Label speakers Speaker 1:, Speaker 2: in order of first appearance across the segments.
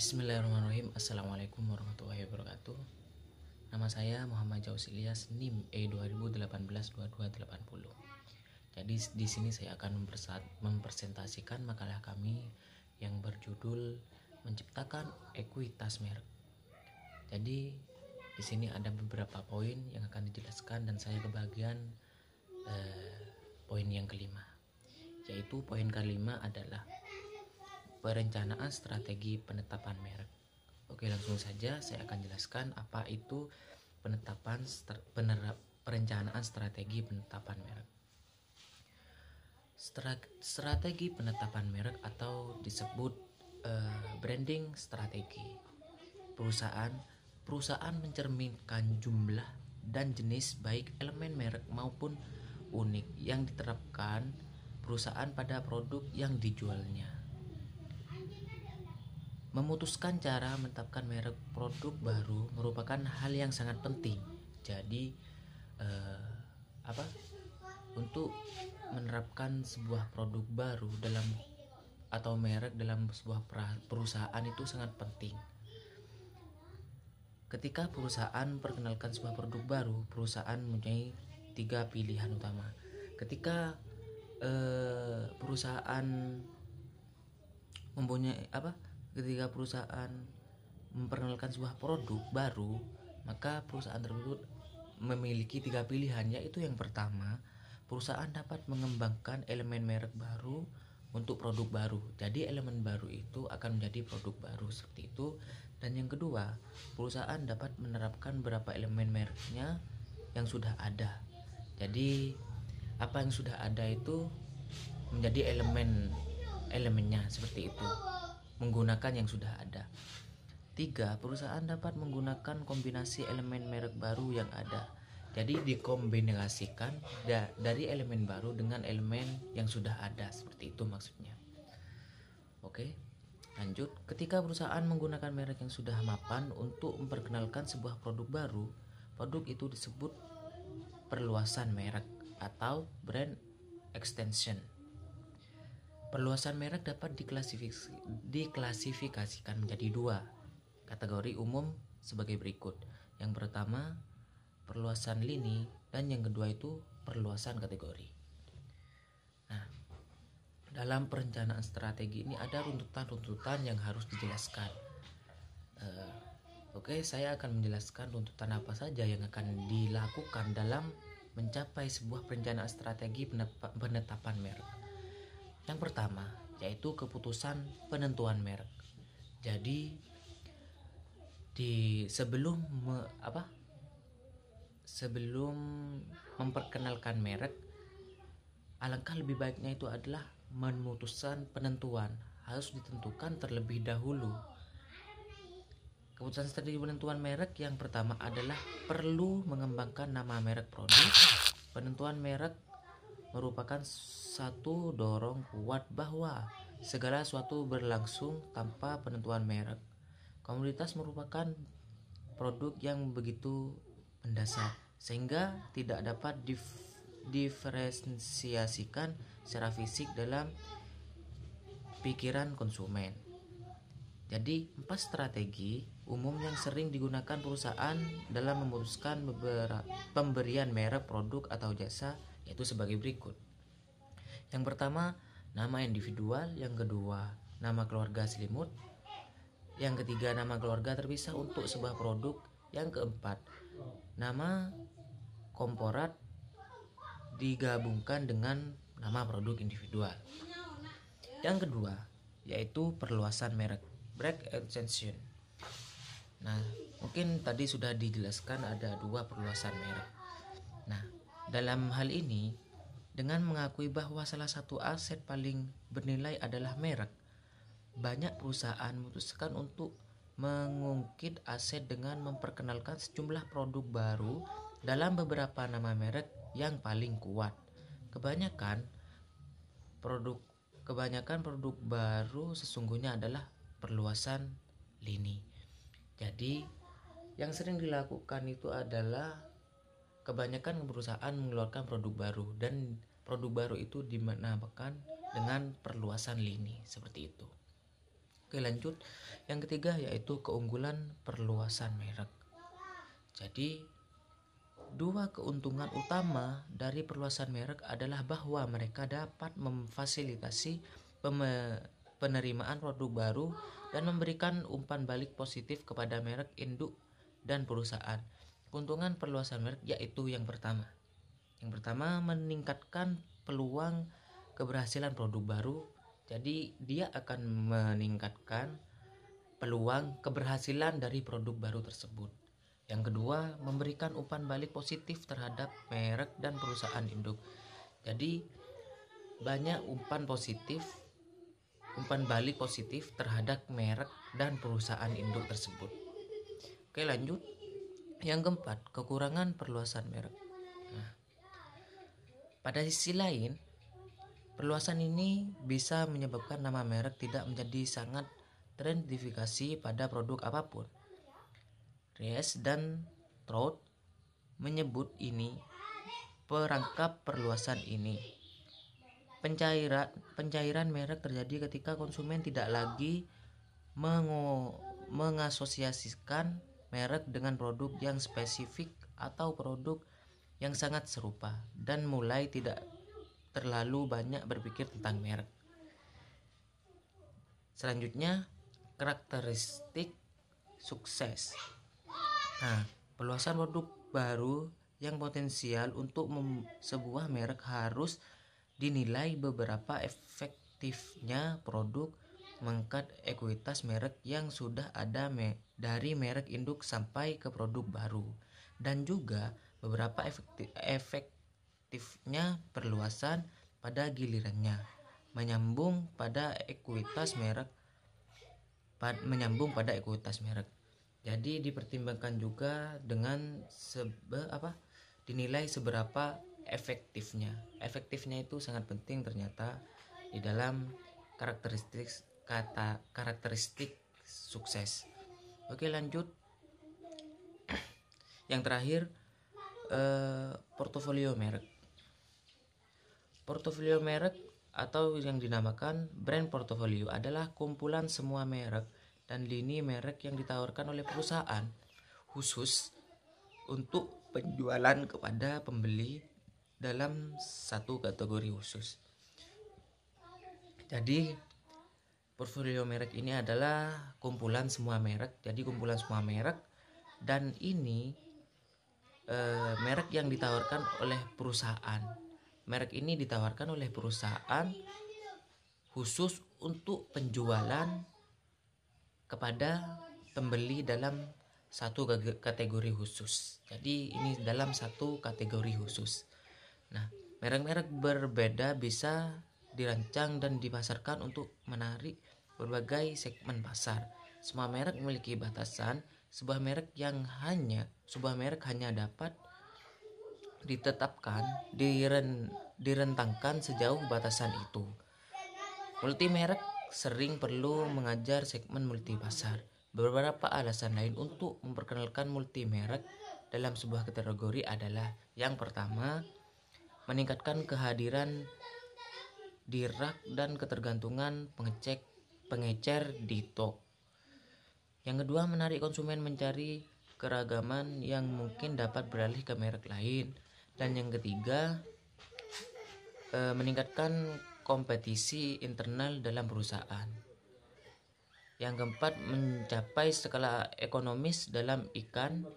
Speaker 1: Bismillahirrahmanirrahim. Assalamualaikum warahmatullahi wabarakatuh. Nama saya Muhammad Jaus Ilyas, NIM E2018-2280. Jadi di sini saya akan mempresentasikan makalah kami yang berjudul Menciptakan Ekuitas Merek. Jadi di sini ada beberapa poin yang akan dijelaskan dan saya kebagian poin yang kelima. Yaitu poin kelima adalah perencanaan strategi penetapan merek. Oke, langsung saja saya akan jelaskan apa itu perencanaan strategi penetapan merek. Strategi penetapan merek atau disebut branding strategi. Perusahaan mencerminkan jumlah dan jenis baik elemen merek maupun unik yang diterapkan perusahaan pada produk yang dijualnya. Memutuskan cara menetapkan merek produk baru merupakan hal yang sangat penting. Jadi untuk menerapkan sebuah produk baru atau merek dalam sebuah perusahaan itu sangat penting. Ketika perusahaan perkenalkan sebuah produk baru, perusahaan mempunyai 3 pilihan utama. Ketika perusahaan memperkenalkan sebuah produk baru, maka perusahaan tersebut memiliki 3 pilihan, yaitu yang pertama, perusahaan dapat mengembangkan elemen merek baru untuk produk baru. Jadi elemen baru itu akan menjadi produk baru seperti itu. Dan yang kedua, perusahaan dapat menerapkan beberapa elemen mereknya yang sudah ada. Jadi apa yang sudah ada itu menjadi elemennya seperti itu, menggunakan yang sudah ada. 3. Perusahaan dapat menggunakan kombinasi elemen merek baru yang ada. Jadi dikombinasikan dari elemen baru dengan elemen yang sudah ada, seperti itu maksudnya. Oke, lanjut. Ketika perusahaan menggunakan merek yang sudah mapan untuk memperkenalkan sebuah produk baru, produk itu disebut perluasan merek atau brand extension. Perluasan merek dapat diklasifikasikan menjadi 2 kategori umum sebagai berikut. Yang pertama, perluasan lini, dan yang kedua itu perluasan kategori. Nah, dalam perencanaan strategi ini ada runtutan-runtutan yang harus dijelaskan. Oke, saya akan menjelaskan runtutan apa saja yang akan dilakukan dalam mencapai sebuah perencanaan strategi penetapan merek. Yang pertama, yaitu keputusan penentuan merek. Jadi sebelum memperkenalkan merek, alangkah lebih baiknya itu adalah memutuskan penentuan. Harus ditentukan terlebih dahulu. Keputusan strategi penentuan merek yang pertama adalah perlu mengembangkan nama merek produk. Penentuan merek merupakan satu dorong kuat bahwa segala sesuatu berlangsung tanpa penentuan merek. Komoditas merupakan produk yang begitu mendasar sehingga tidak dapat diferensiasikan secara fisik dalam pikiran konsumen. Jadi 4 strategi umum yang sering digunakan perusahaan dalam memutuskan pemberian merek produk atau jasa yaitu sebagai berikut. Yang pertama, nama individual. Yang kedua, nama keluarga selimut. Yang ketiga, nama keluarga terpisah untuk sebuah produk. Yang keempat, nama korporat digabungkan dengan nama produk individual. Yang kedua, yaitu perluasan merek, brand extension. Nah, mungkin tadi sudah dijelaskan ada 2 perluasan merek. Nah, dalam hal ini, dengan mengakui bahwa salah satu aset paling bernilai adalah merek, banyak perusahaan memutuskan untuk mengungkit aset dengan memperkenalkan sejumlah produk baru dalam beberapa nama merek yang paling kuat. Kebanyakan produk baru sesungguhnya adalah perluasan lini. Jadi yang sering dilakukan itu adalah kebanyakan perusahaan mengeluarkan produk baru, dan produk baru itu dinamakan dengan perluasan lini seperti itu. Oke, lanjut. Yang ketiga yaitu keunggulan perluasan merek. Jadi dua keuntungan utama dari perluasan merek adalah bahwa mereka dapat memfasilitasi penerimaan produk baru dan memberikan umpan balik positif kepada merek induk dan perusahaan. Keuntungan perluasan merek yaitu yang pertama. Yang pertama, meningkatkan peluang keberhasilan produk baru. Jadi dia akan meningkatkan peluang keberhasilan dari produk baru tersebut. Yang kedua, memberikan umpan balik positif terhadap merek dan perusahaan induk. Jadi banyak umpan balik positif terhadap merek dan perusahaan induk tersebut. Oke, lanjut. Yang keempat, kekurangan perluasan merek. Nah, pada sisi lain, perluasan ini bisa menyebabkan nama merek tidak menjadi sangat teridentifikasi pada produk apapun. Ries dan Trout menyebut ini perangkap perluasan ini. Pencairan merek terjadi ketika konsumen tidak lagi mengasosiasikan merek dengan produk yang spesifik atau produk yang sangat serupa dan mulai tidak terlalu banyak berpikir tentang merek. Selanjutnya, karakteristik sukses. Nah, perluasan produk baru yang potensial untuk sebuah merek harus dinilai beberapa efektifnya produk mengangkat ekuitas merek yang sudah ada dari merek induk sampai ke produk baru, dan juga beberapa efektifnya perluasan pada gilirannya menyambung pada ekuitas merek. Jadi dipertimbangkan juga dengan dinilai seberapa efektifnya. Efektifnya itu sangat penting ternyata di dalam karakteristik sukses. Oke, lanjut. Yang terakhir, portofolio merek. Portofolio merek atau yang dinamakan brand portfolio adalah kumpulan semua merek dan lini merek yang ditawarkan oleh perusahaan khusus untuk penjualan kepada pembeli dalam satu kategori khusus. Jadi portfolio merek ini adalah kumpulan semua merek. Jadi kumpulan semua merek, dan ini merek yang ditawarkan oleh perusahaan. Merek ini ditawarkan oleh perusahaan khusus untuk penjualan kepada pembeli dalam satu kategori khusus. Jadi ini dalam satu kategori khusus. Nah, merek-merek berbeda bisa dirancang dan dipasarkan untuk menarik berbagai segmen pasar. Semua merek memiliki batasan. Sebuah merek hanya dapat ditetapkan, direntangkan sejauh batasan itu. Multimerek sering perlu mengajar segmen multipasar. Beberapa alasan lain untuk memperkenalkan multimerek dalam sebuah kategori adalah: yang pertama, meningkatkan kehadiran di rak dan ketergantungan pengecer di toko. Yang kedua, menarik konsumen mencari keragaman yang mungkin dapat beralih ke merek lain. Dan yang ketiga, meningkatkan kompetisi internal dalam perusahaan. Yang keempat, mencapai skala ekonomis dalam iklan,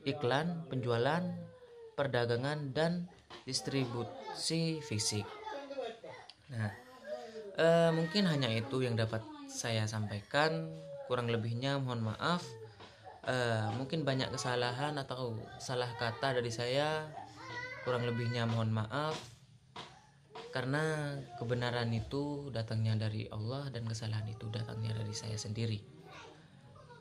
Speaker 1: penjualan, perdagangan, dan distribusi fisik. Nah, mungkin hanya itu yang dapat saya sampaikan. Kurang lebihnya mohon maaf. Mungkin banyak kesalahan atau salah kata dari saya. Kurang lebihnya mohon maaf, karena kebenaran itu datangnya dari Allah dan kesalahan itu datangnya dari saya sendiri.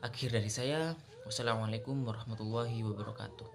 Speaker 1: Akhir dari saya, wassalamualaikum warahmatullahi wabarakatuh.